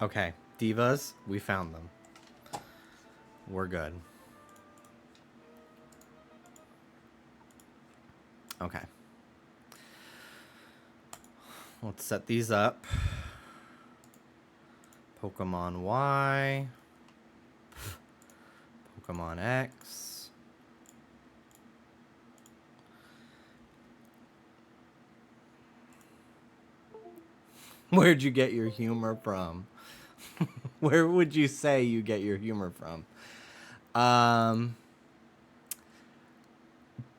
Okay, divas, we found them. We're good. Okay. Let's set these up. Pokemon Y. Pokemon X. Where'd you get your humor from? Where would you say you get your humor from?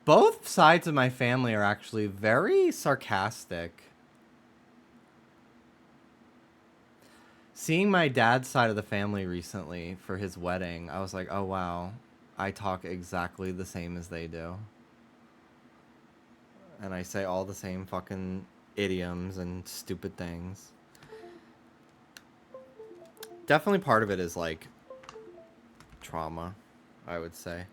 Both sides of my family are actually very sarcastic. Seeing my dad's side of the family recently for his wedding, I was like, oh wow, I talk exactly the same as they do. And I say all the same fucking idioms and stupid things. Definitely part of it is like trauma, I would say.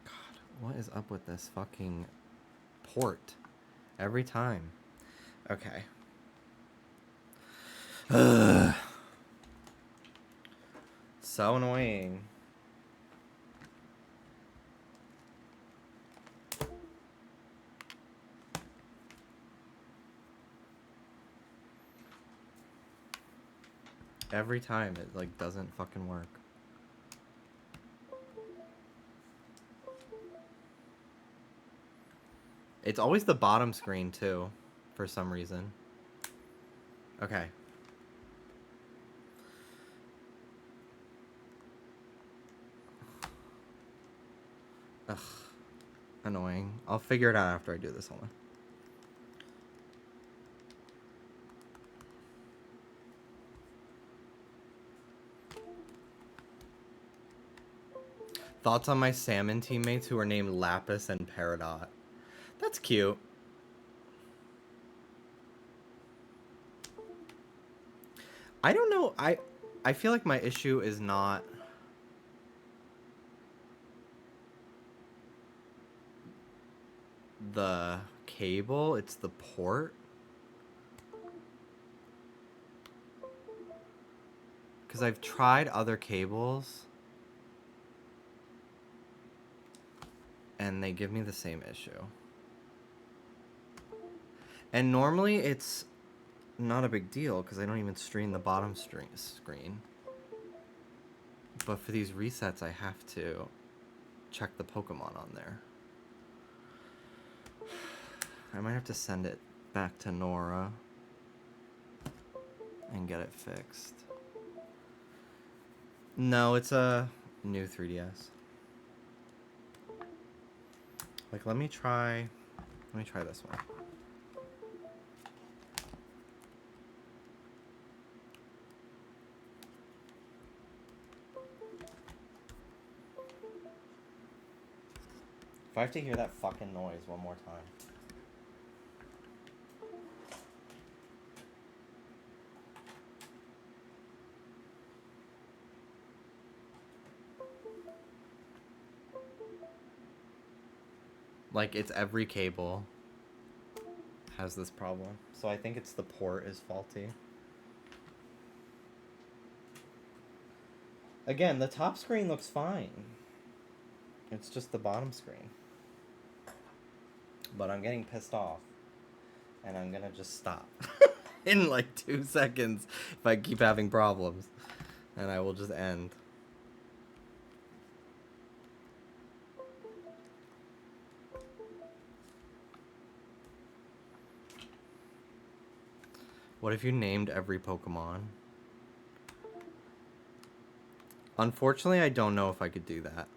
God, what is up with this fucking port? Every time. Okay. Ugh. So annoying. Every time it like doesn't fucking work. It's always the bottom screen too, for some reason. Okay. Ugh. Annoying. I'll figure it out after I do this one. Thoughts on my salmon teammates who are named Lapis and Peridot. That's cute. I don't know. I feel like my issue is not the cable, it's the port. Because I've tried other cables and they give me the same issue. And normally it's not a big deal because I don't even stream the bottom screen. But for these resets, I have to check the Pokemon on there. I might have to send it back to Nora and get it fixed. No, it's a new 3DS. Like, let me try this one. If I have to hear that fucking noise one more time. Like, it's every cable has this problem. So I think it's the port is faulty. Again, the top screen looks fine. It's just the bottom screen. But I'm getting pissed off. And I'm gonna just stop. In like 2 seconds if I keep having problems. And I will just end. What if you named every Pokemon? Unfortunately, I don't know if I could do that.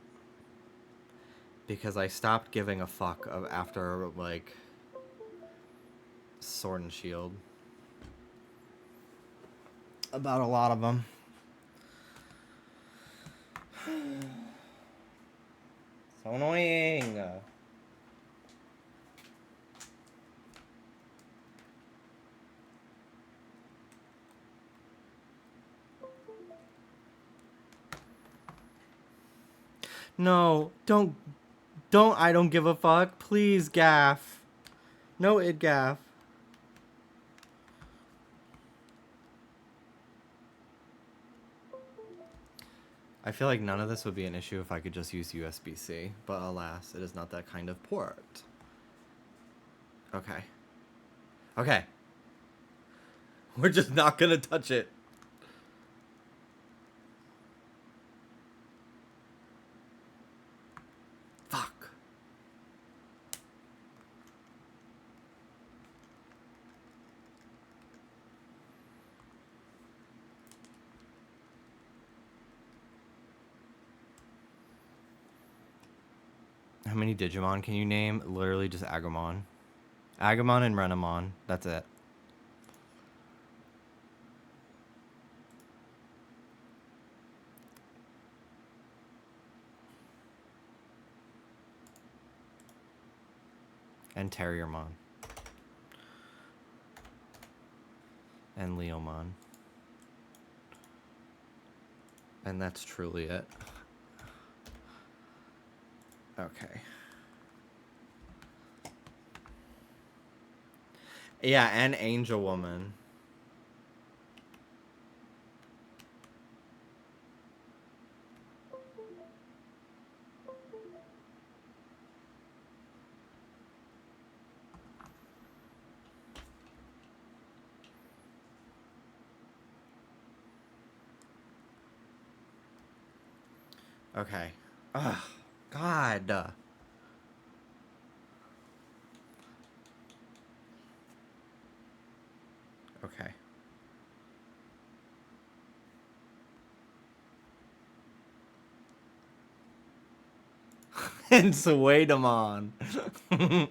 Because I stopped giving a fuck after, like, Sword and Shield. About a lot of them. So annoying. No, don't I don't give a fuck. Please, gaff. No id gaff. I feel like none of this would be an issue if I could just use USB-C, but alas, it is not that kind of port. Okay. Okay. We're just not gonna touch it. Fuck. How many Digimon can you name? Literally just Agumon. Agumon and Renamon. That's it. And Terriermon. And Leomon. And that's truly it. Okay. Yeah, and Angel Woman. Okay. Ugh. God. Okay. And Suedamon. Ugh.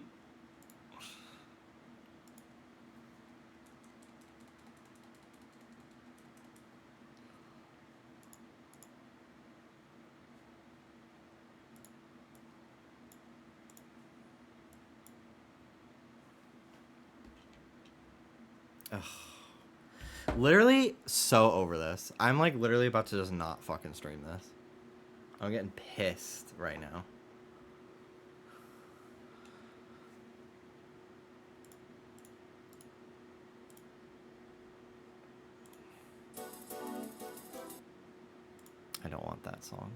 Literally so over this. I'm like literally about to just not fucking stream this. I'm getting pissed right now. I don't want that song.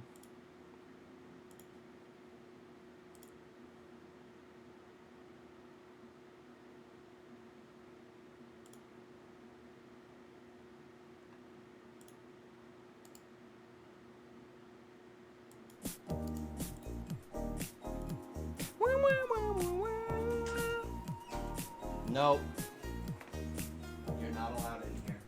Nope. You're not allowed in here.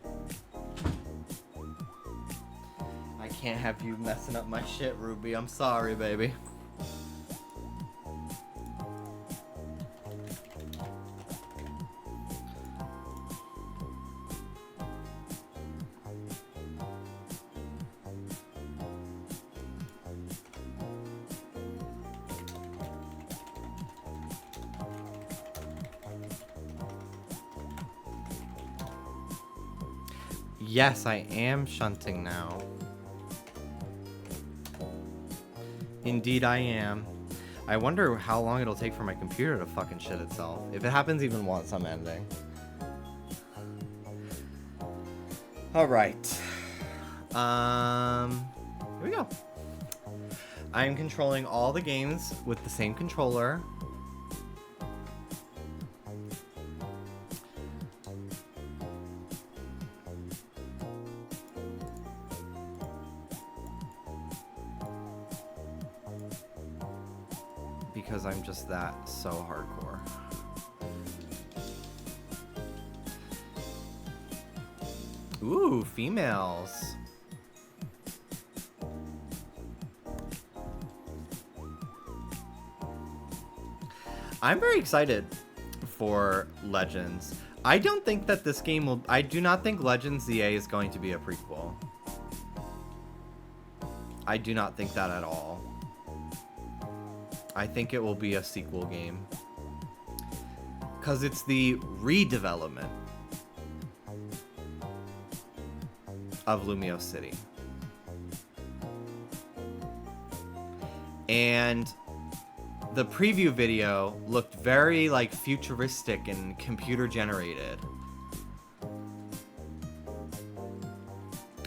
I can't have you messing up my shit, Ruby. I'm sorry, baby. Yes, I am shunting now. Indeed I am. I wonder how long it'll take for my computer to fucking shit itself. If it happens even once, I'm ending. Alright. Here we go. I'm controlling all the games with the same controller. Because I'm just that so hardcore. Ooh, females. I'm very excited for Legends. I don't think that this game will... I do not think Legends ZA is going to be a prequel. I do not think that at all. I think it will be a sequel game. Because it's the redevelopment of Lumio City. And the preview video looked very like futuristic and computer generated.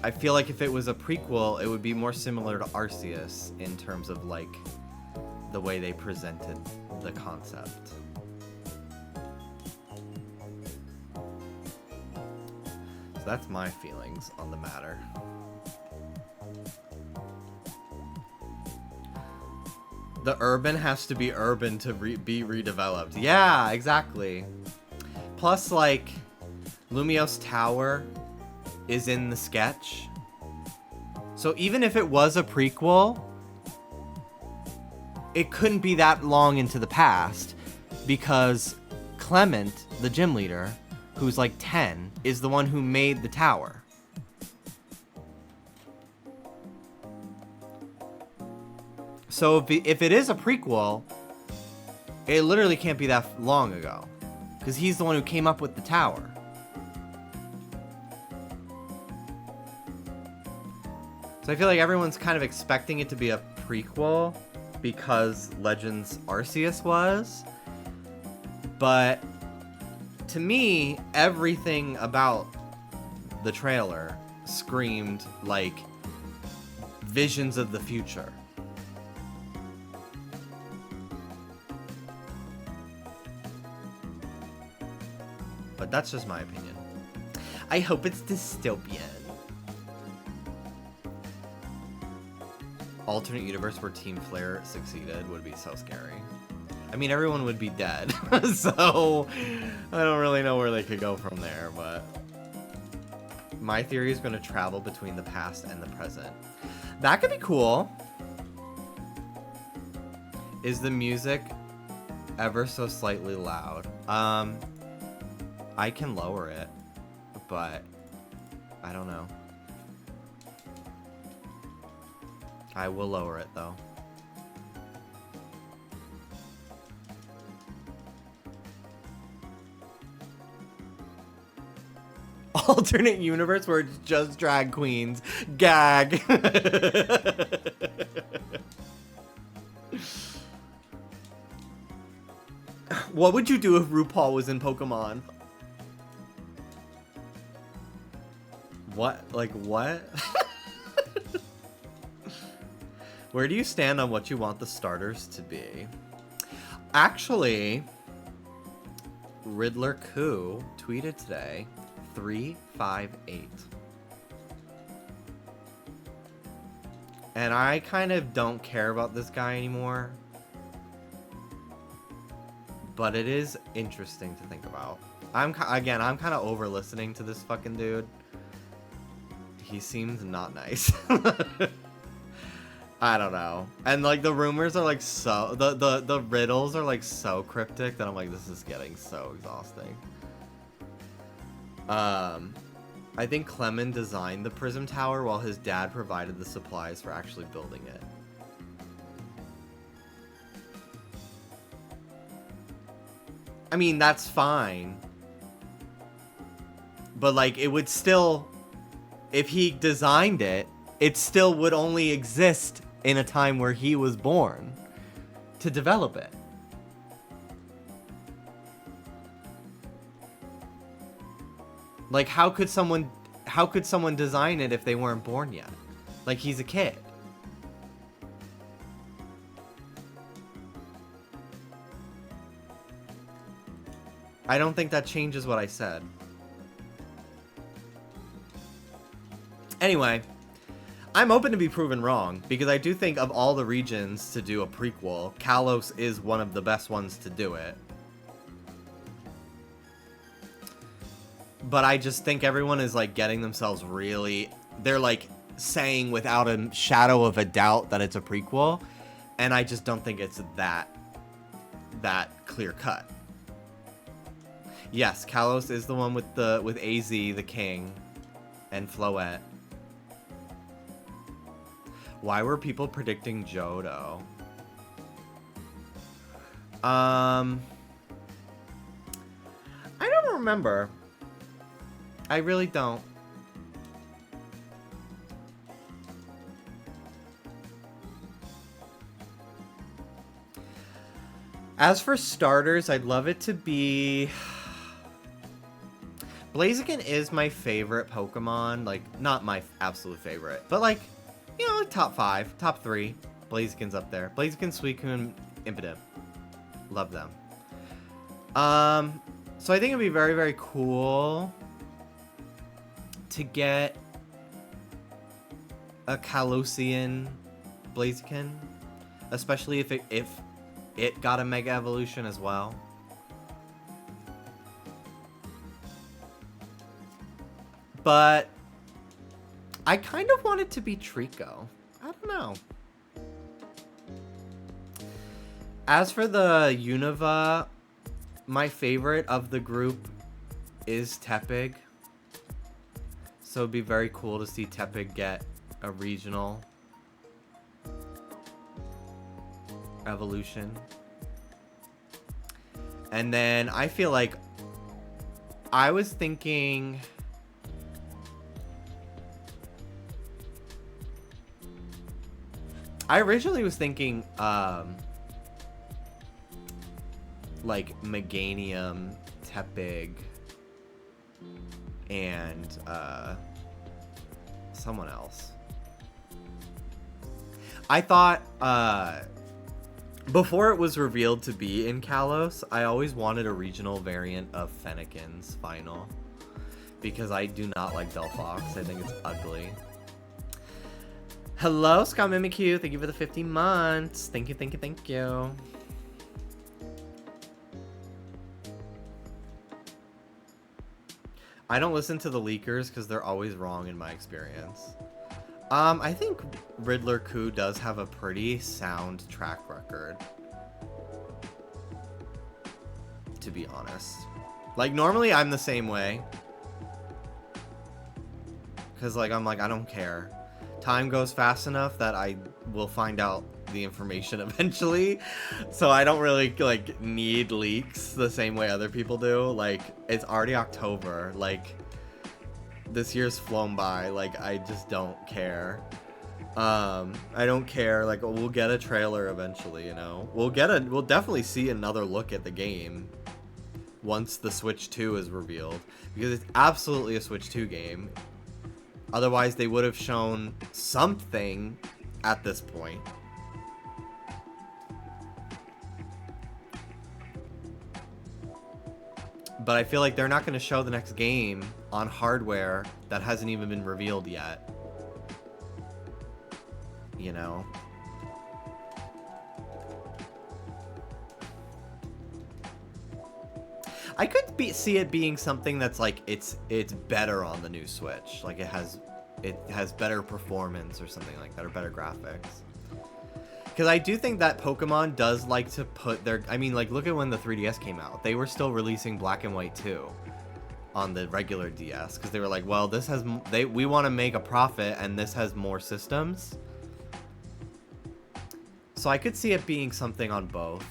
I feel like if it was a prequel, it would be more similar to Arceus in terms of like the way they presented the concept. So that's my feelings on the matter. The urban has to be urban to be redeveloped. Yeah, exactly. Plus, like, Lumiose Tower is in the sketch. So even if it was a prequel, it couldn't be that long into the past because Clement, the gym leader, who's like 10, is the one who made the tower. So if it is a prequel, it literally can't be that long ago because he's the one who came up with the tower. So I feel like everyone's kind of expecting it to be a prequel because Legends Arceus was. But to me, everything about the trailer screamed like visions of the future. But that's just my opinion. I hope it's dystopian. Alternate universe where Team Flare succeeded would be so scary. I mean, everyone would be dead. So, I don't really know where they could go from there, but... My theory is going to travel between the past and the present. That could be cool. Is the music ever so slightly loud? I can lower it, but I don't know. I will lower it though. Alternate universe where it's just drag queens. Gag. What would you do if RuPaul was in Pokémon? What? Like, what? Where do you stand on what you want the starters to be? Actually, Riddler Koo tweeted today, 358. And I kind of don't care about this guy anymore. But it is interesting to think about. I'm kind of over listening to this fucking dude. He seems not nice. I don't know. And like the rumors are like so the riddles are like so cryptic that I'm like, this is getting so exhausting. I think Clement designed the Prism Tower while his dad provided the supplies for actually building it. I mean, that's fine. But like it would still, if he designed it, it still would only exist in a time where he was born to develop it. Like, how could someone design it if they weren't born yet? Like, he's a kid. I don't think that changes what I said. Anyway, I'm open to be proven wrong, because I do think of all the regions to do a prequel, Kalos is one of the best ones to do it. But I just think everyone is, like, getting themselves really... They're, like, saying without a shadow of a doubt that it's a prequel, and I just don't think it's that clear-cut. Yes, Kalos is the one with AZ, the king, and Floette. Why were people predicting Johto? I don't remember. I really don't. As for starters, I'd love it to be... Blaziken is my favorite Pokemon. Like, not my absolute favorite, but like, you know, top 5, top 3. Blaziken's up there. Blaziken, Suicune, Impidimp. Love them. So I think it'd be very, very cool to get a Kalosian Blaziken, especially if it got a Mega Evolution as well. But I kind of want it to be Trico. I don't know. As for the Unova, my favorite of the group is Tepig. So it'd be very cool to see Tepig get a regional evolution. And then I feel like I was thinking... I originally was thinking, like, Meganium, Tepig, and, someone else. I thought, before it was revealed to be in Kalos, I always wanted a regional variant of Fennekin's final. Because I do not like Delphox. I think it's ugly. Hello, Scott Mimikyu. Thank you for the 50 months. Thank you, thank you, thank you. I don't listen to the leakers because they're always wrong in my experience. I think Riddler Coup does have a pretty sound track record, to be honest. Like, normally I'm the same way. Because, like, I'm like, I don't care. Time goes fast enough that I will find out the information eventually. So I don't really, like, need leaks the same way other people do. Like, it's already October. Like, this year's flown by. Like, I just don't care. I don't care. Like, we'll get a trailer eventually, you know? We'll definitely see another look at the game once the Switch 2 is revealed. Because it's absolutely a Switch 2 game. Otherwise, they would have shown something at this point. But I feel like they're not going to show the next game on hardware that hasn't even been revealed yet. You know? I could see it being something that's like it's better on the new Switch. Like it has better performance or something like that, or better graphics. Because I do think that Pokemon does like to put their... I mean, like, look at when the 3DS came out. They were still releasing Black and White 2 on the regular DS. Because they were like, well, this has... we want to make a profit, and this has more systems. So I could see it being something on both.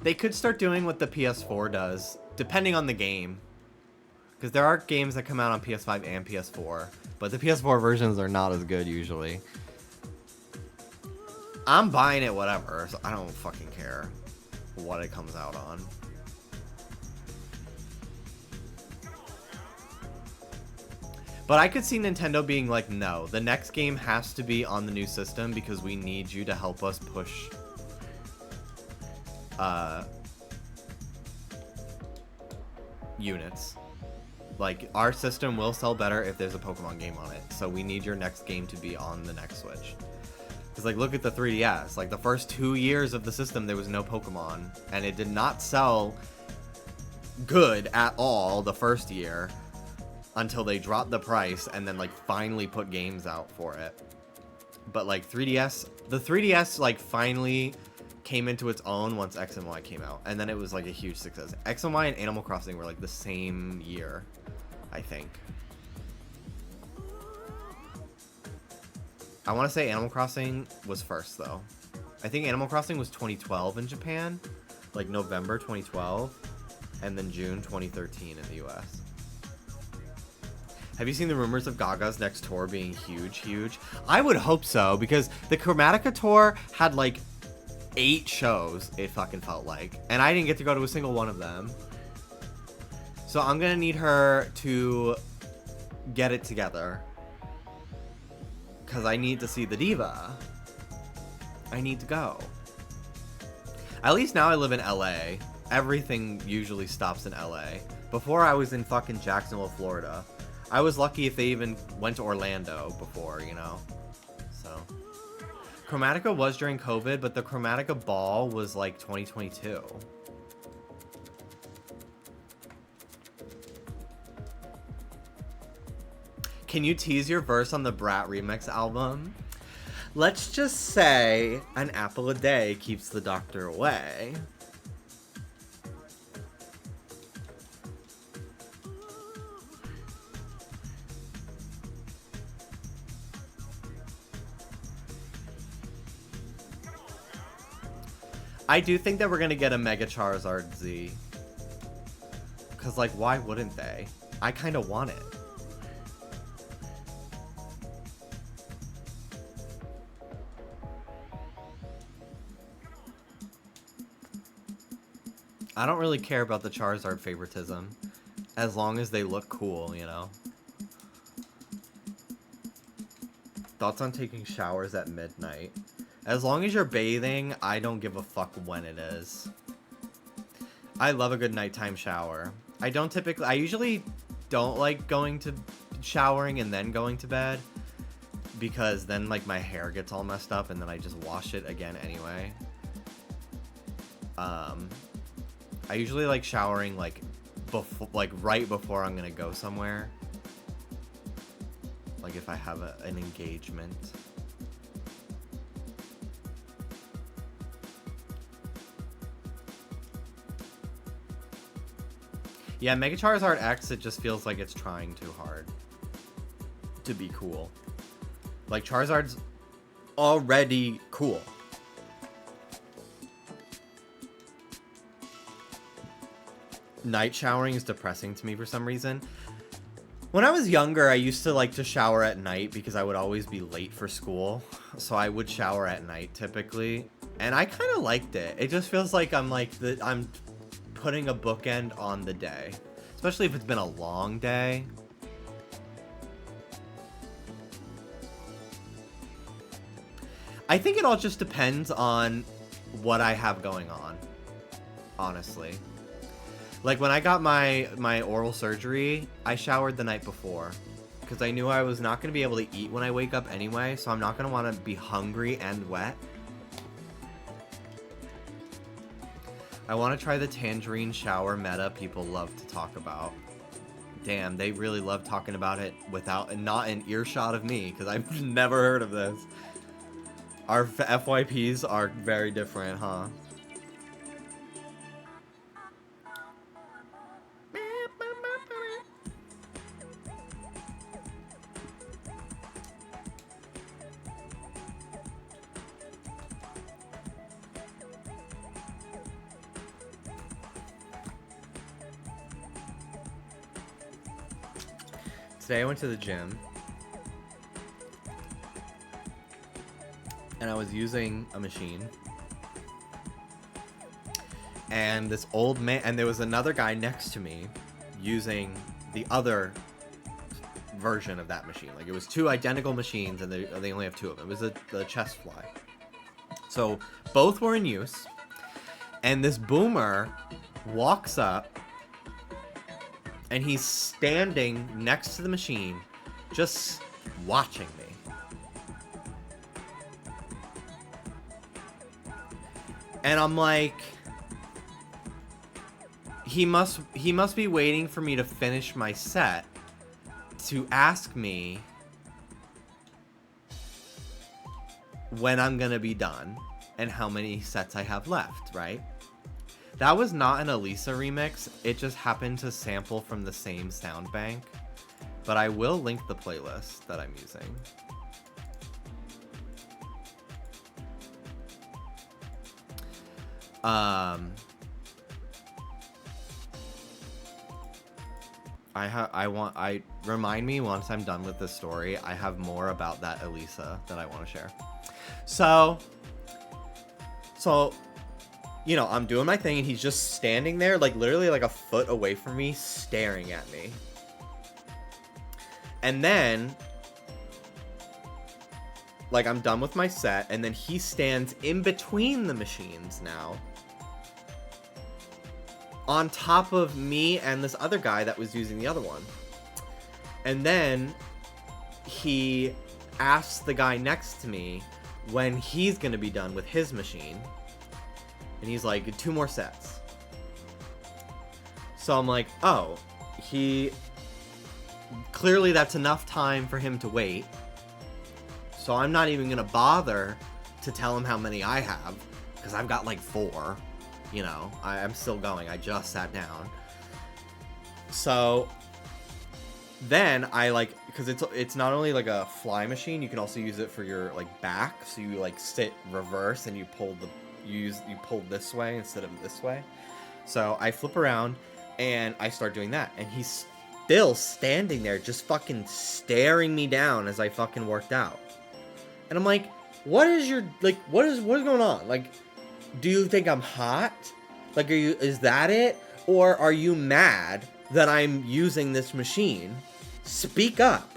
They could start doing what the PS4 does, depending on the game. Because there are games that come out on PS5 and PS4, but the PS4 versions are not as good usually. I'm buying it whatever, so I don't fucking care what it comes out on. But I could see Nintendo being like, no, the next game has to be on the new system because we need you to help us push units. Like, our system will sell better if there's a Pokemon game on it, so we need your next game to be on the next Switch. Because, like, look at the 3DS. Like, the first 2 years of the system, there was no Pokemon, and it did not sell good at all the first year until they dropped the price and then, like, finally put games out for it. But, like, the 3DS, like, finally came into its own once X and Y came out, and then it was like a huge success. X and Y and Animal Crossing were like the same year, I think. I want to say Animal Crossing was first though. I think Animal Crossing was 2012 in Japan, like November 2012, and then June 2013 in the US. Have you seen the rumors of Gaga's next tour being huge? I would hope so, because the Chromatica tour had like 8 shows, it fucking felt like. And I didn't get to go to a single one of them. So I'm gonna need her to get it together. Because I need to see the diva. I need to go. At least now I live in LA. Everything usually stops in LA. Before I was in fucking Jacksonville, Florida. I was lucky if they even went to Orlando before, you know? So. Chromatica was during COVID, but the Chromatica ball was like 2022. Can you tease your verse on the Brat Remix album? Let's just say an apple a day keeps the doctor away. I do think that we're gonna get a Mega Charizard Z. Cause like, why wouldn't they? I kinda want it. I don't really care about the Charizard favoritism. As long as they look cool, you know? Thoughts on taking showers at midnight? As long as you're bathing, I don't give a fuck when it is. I love a good nighttime shower. I usually don't like going to showering and then going to bed. Because then like my hair gets all messed up and then I just wash it again anyway. I usually like showering like right before I'm gonna go somewhere. Like if I have an engagement. Yeah, Mega Charizard X, it just feels like it's trying too hard to be cool. Like, Charizard's already cool. Night showering is depressing to me for some reason. When I was younger, I used to like to shower at night because I would always be late for school. So I would shower at night typically. And I kind of liked it. It just feels like I'm putting a bookend on the day, especially if it's been a long day. I think it all just depends on what I have going on, honestly. Like when I got my oral surgery, I showered the night before because I knew I was not going to be able to eat when I wake up anyway, so I'm not going to want to be hungry and wet. I want to try the tangerine shower meta people love to talk about. Damn, they really love talking about it not an earshot of me, because I've never heard of this. Our FYPs are very different, huh? Today I went to the gym and I was using a machine and this old man, and there was another guy next to me using the other version of that machine. Like it was 2 identical machines and they only have 2 of them. It was the chest fly. So both were in use and this boomer walks up and he's standing next to the machine, just watching me. And I'm like, he must be waiting for me to finish my set to ask me when I'm gonna be done and how many sets I have left, right? That was not an Elisa remix, it just happened to sample from the same sound bank. But I will link the playlist that I'm using. Remind me once I'm done with this story. I have more about that Elisa that I want to share. So, you know, I'm doing my thing and he's just standing there, like literally like a foot away from me, staring at me. And then, like, I'm done with my set, and then he stands in between the machines now, on top of me and this other guy that was using the other one. And then he asks the guy next to me when he's gonna be done with his machine. And he's like, 2 more sets. So I'm like, oh, clearly that's enough time for him to wait. So I'm not even gonna bother to tell him how many I have, because I've got like 4. You know, I'm still going. I just sat down. So then I like, because it's not only like a fly machine, you can also use it for your like back. So you like sit reverse and you pull this way instead of this way. So I flip around and I start doing that, and he's still standing there just fucking staring me down as I fucking worked out. And I'm like, what is going on? Like, do you think I'm hot? Like, is that it? Or are you mad that I'm using this machine? Speak up.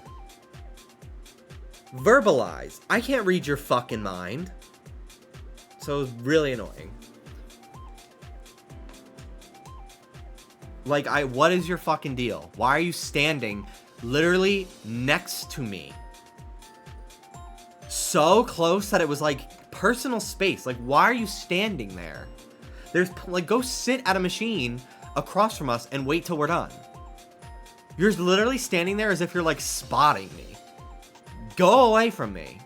Verbalize. I can't read your fucking mind. So it was really annoying. Like, what is your fucking deal? Why are you standing literally next to me? So close that it was like personal space. Like, why are you standing there? There's like, go sit at a machine across from us and wait till we're done. You're literally standing there as if you're like spotting me. Go away from me.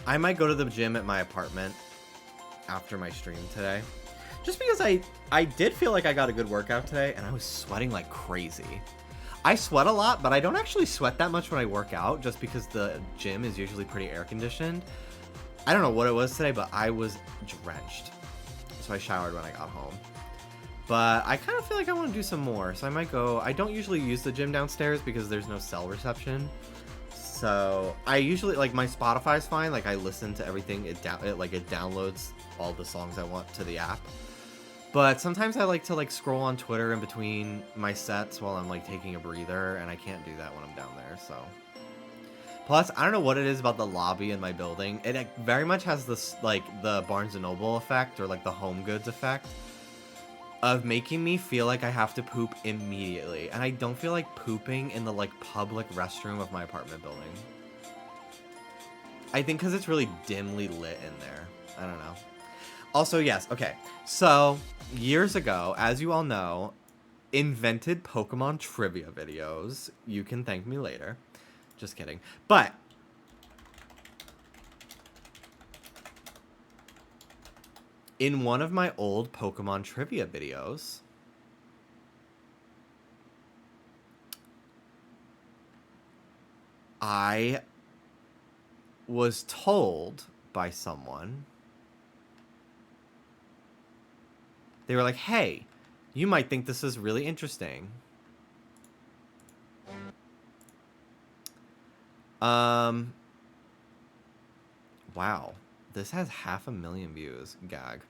I might go to the gym at my apartment after my stream today. Just because I did feel like I got a good workout today, and I was sweating like crazy. I sweat a lot, but I don't actually sweat that much when I work out, just because the gym is usually pretty air conditioned. I don't know what it was today, but I was drenched. So I showered when I got home. But I kind of feel like I want to do some more, so I might go. I don't usually use the gym downstairs because there's no cell reception. So I usually, like, my Spotify's fine. Like, I listen to everything. It downloads all the songs I want to the app. But sometimes I like to, like, scroll on Twitter in between my sets while I'm, like, taking a breather, and I can't do that when I'm down there, so. Plus, I don't know what it is about the lobby in my building. It very much has this, like, the Barnes & Noble effect, or, like, the Home Goods effect, of making me feel like I have to poop immediately. And I don't feel like pooping in the, like, public restroom of my apartment building. I think because it's really dimly lit in there. I don't know. Also, yes, okay. So, years ago, as you all know, invented Pokemon trivia videos. You can thank me later. Just kidding. But in one of my old Pokemon trivia videos, I was told by someone, they were like, hey, you might think this is really interesting. Wow. This has 500,000 views. Gag.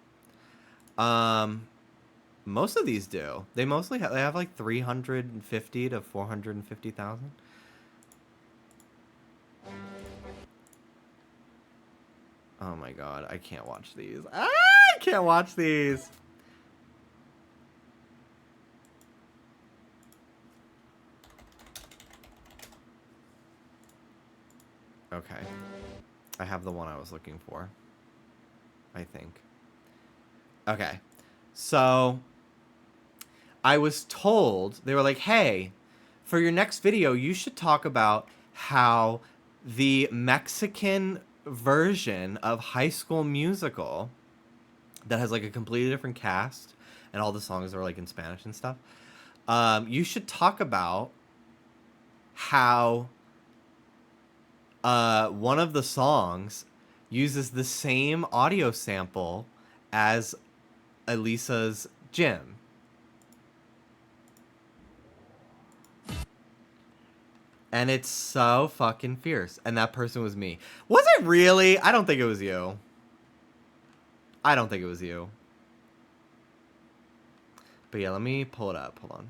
Most of these do. They mostly they have like 350 to 450,000. Oh my god, I can't watch these. Ah, I can't watch these. Okay. I have the one I was looking for. I think. Okay. So, I was told, they were like, hey, for your next video, you should talk about how the Mexican version of High School Musical that has like a completely different cast and all the songs are like in Spanish and stuff. You should talk about how one of the songs uses the same audio sample as Elisa's gym. And it's so fucking fierce. And that person was me. Was it really? I don't think it was you. I don't think it was you. But yeah, let me pull it up. Hold on.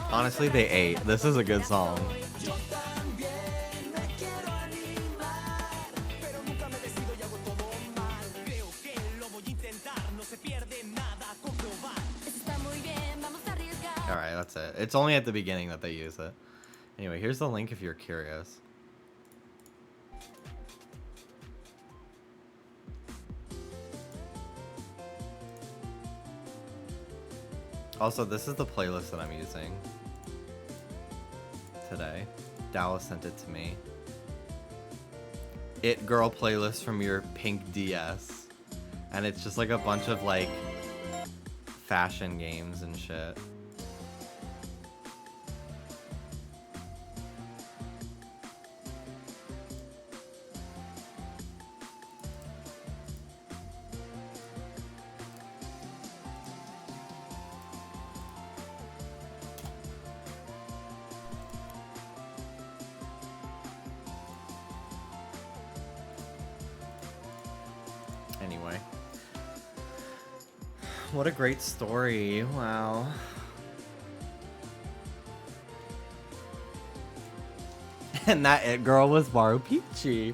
Honestly, they ate. This is a good song. Alright, that's it. It's only at the beginning that they use it. Anyway, here's the link if you're curious. Also, this is the playlist that I'm using today. Dallas sent it to me. It Girl playlist from your pink DS. And it's just like a bunch of like fashion games and shit. Anyway. What a great story. Wow. And that It Girl was Maru Peachy.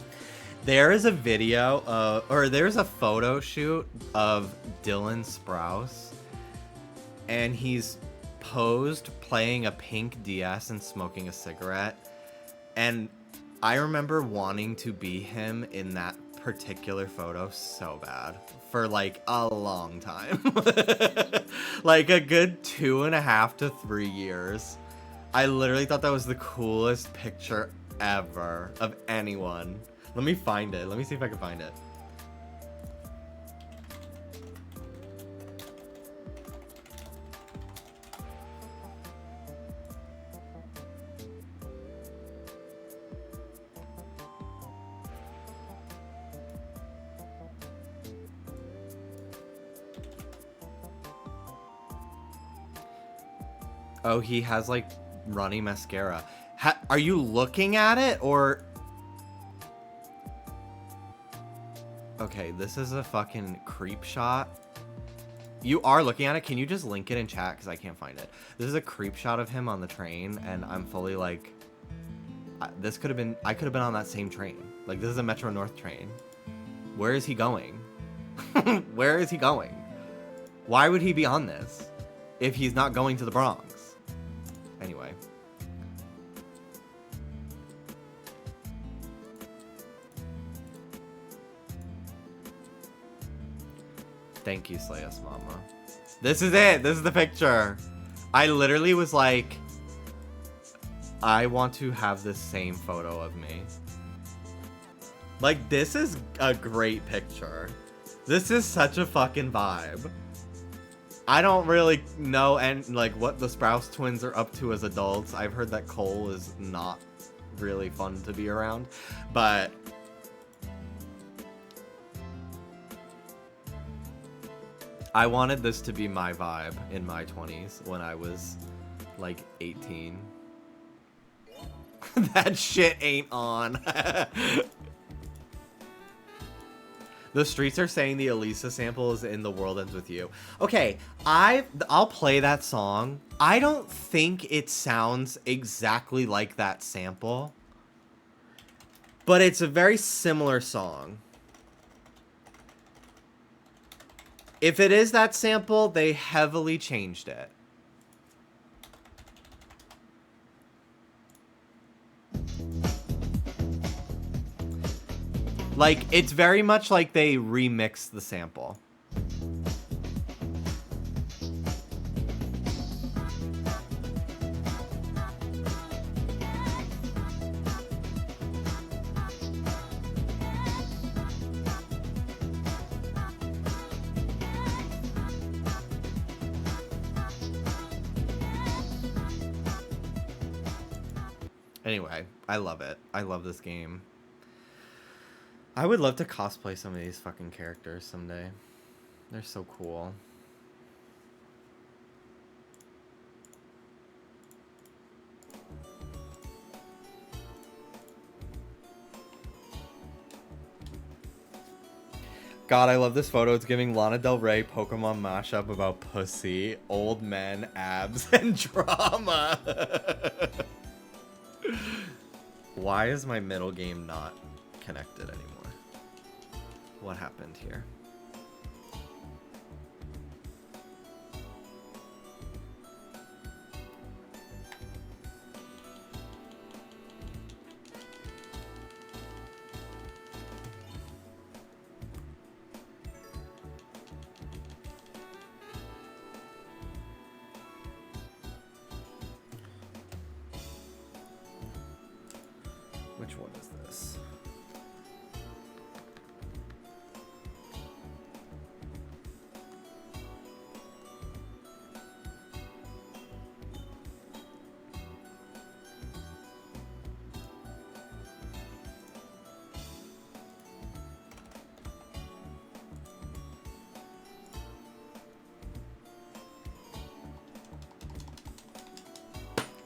There is a video, or there's a photo shoot of Dylan Sprouse. And he's posed playing a pink DS and smoking a cigarette. And I remember wanting to be him in that particular photo so bad for like a long time. Like a good 2.5 to 3 years. I literally thought that was the coolest picture ever of anyone. Let me find it. Let me see if I can find it. Oh, he has like runny mascara. Are you looking at it or? Okay, this is a fucking creep shot. You are looking at it? Can you just link it in chat? Because I can't find it. This is a creep shot of him on the train, and I'm fully like, this could have been, I could have been on that same train. Like, this is a Metro North train. Where is he going? Where is he going? Why would he be on this if he's not going to the Bronx? Anyway. Thank you, Slayus Mama. This is it. This is the picture. I literally was like, I want to have the same photo of me. Like, this is a great picture. This is such a fucking vibe. I don't really know and like what the Sprouse twins are up to as adults. I've heard that Cole is not really fun to be around, but I wanted this to be my vibe in my 20s when I was like 18. That shit ain't on. The streets are saying the Elisa sample is in The World Ends With You. Okay, I'll play that song. I don't think it sounds exactly like that sample, but it's a very similar song. If it is that sample, they heavily changed it. Like, it's very much like they remixed the sample. Anyway, I love it. I love this game. I would love to cosplay some of these fucking characters someday. They're so cool. God, I love this photo. It's giving Lana Del Rey Pokemon mashup about pussy, old men, abs, and drama. Why is my middle game not connected anymore? What happened here? Which one is this?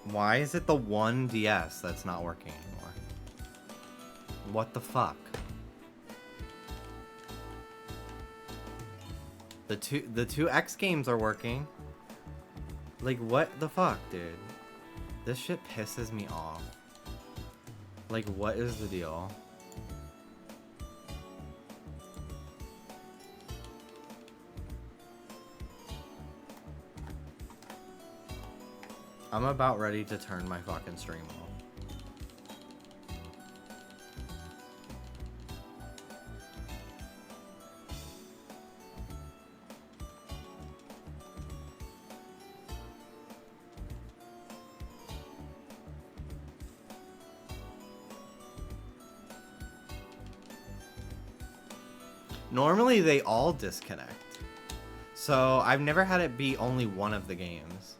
Why is it the one DS that's not working anymore? What the fuck? The two X games are working. Like, what the fuck, dude? This shit pisses me off. Like, what is the deal? I'm about ready to turn my fucking stream off. Normally they all disconnect. So I've never had it be only one of the games.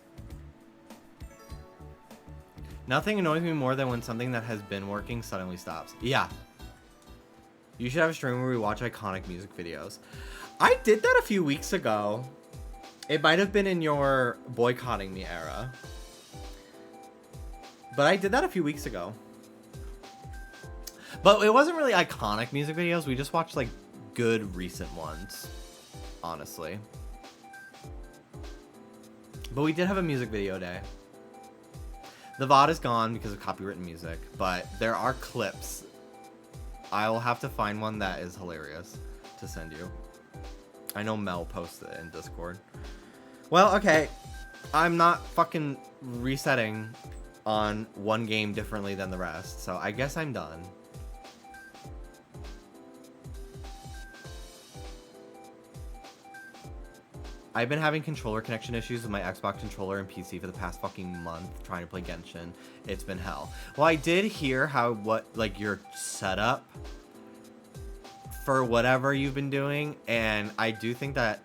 Nothing annoys me more than when something that has been working suddenly stops. Yeah. You should have a stream where we watch iconic music videos. I did that a few weeks ago. It might have been in your boycotting me era. But I did that a few weeks ago. But it wasn't really iconic music videos. We just watched like good recent ones, honestly. But we did have a music video day. The VOD is gone because of copywritten music, but there are clips. I'll have to find one that is hilarious to send you. I know Mel posted it in Discord. Well, okay. I'm not fucking resetting on one game differently than the rest, so I guess I'm done. I've been having controller connection issues with my Xbox controller and PC for the past fucking month trying to play Genshin. It's been hell. Well, I did hear like your setup for whatever you've been doing, and I do think that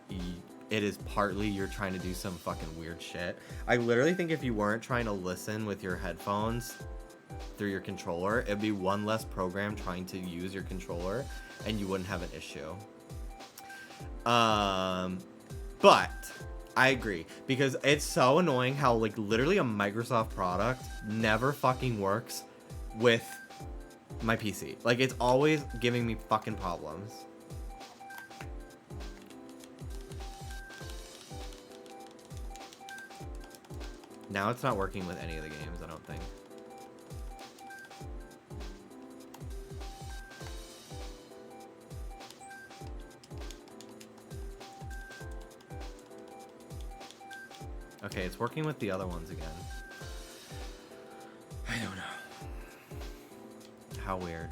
it is partly you're trying to do some fucking weird shit. I literally think if you weren't trying to listen with your headphones through your controller, it'd be one less program trying to use your controller, and you wouldn't have an issue. But I agree, because it's so annoying how like literally a Microsoft product never fucking works with my PC. Like, it's always giving me fucking problems. Now it's not working with any of the games, I don't think. Okay, it's working with the other ones again. I don't know. How weird.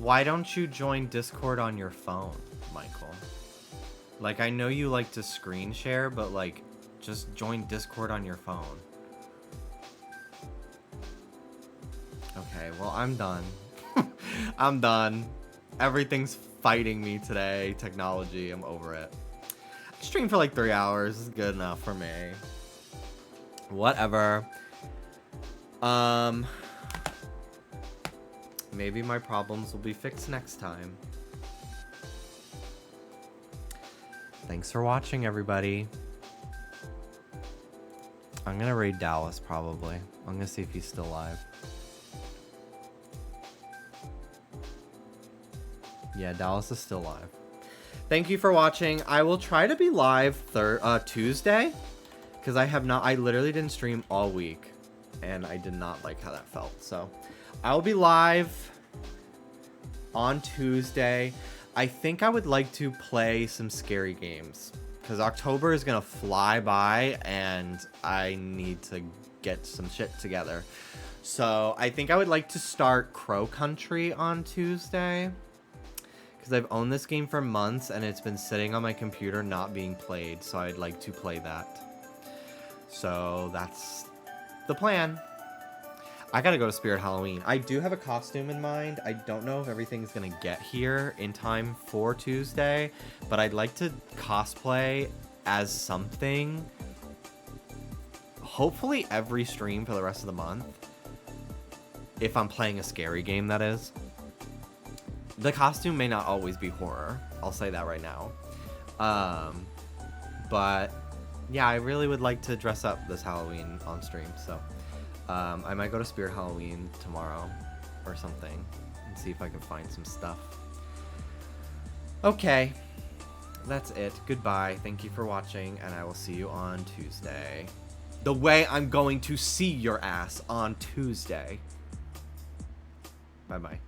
Why don't you join Discord on your phone, Michael? Like, I know you like to screen share, but, like, just join Discord on your phone. Okay, well, I'm done. I'm done. Everything's fighting me today. Technology, I'm over it. I streamed for like 3 hours. This is good enough for me. Whatever. Maybe my problems will be fixed next time. Thanks for watching, everybody. I'm gonna raid Dallas, probably. I'm gonna see if he's still live. Yeah, Dallas is still live. Thank you for watching. I will try to be live Tuesday, because I literally didn't stream all week, and I did not like how that felt. So I'll be live on Tuesday. I think I would like to play some scary games, because October is gonna fly by, and I need to get some shit together. So I think I would like to start Crow Country on Tuesday, because I've owned this game for months and it's been sitting on my computer not being played, so I'd like to play that. So that's the plan. I gotta go to Spirit Halloween. I do have a costume in mind. I don't know if everything's gonna get here in time for Tuesday, but I'd like to cosplay as something. Hopefully every stream for the rest of the month. If I'm playing a scary game, that is. The costume may not always be horror. I'll say that right now. But yeah, I really would like to dress up this Halloween on stream. So I might go to Spirit Halloween tomorrow or something and see if I can find some stuff. Okay, that's it. Goodbye. Thank you for watching, and I will see you on Tuesday. The way I'm going to see your ass on Tuesday. Bye-bye.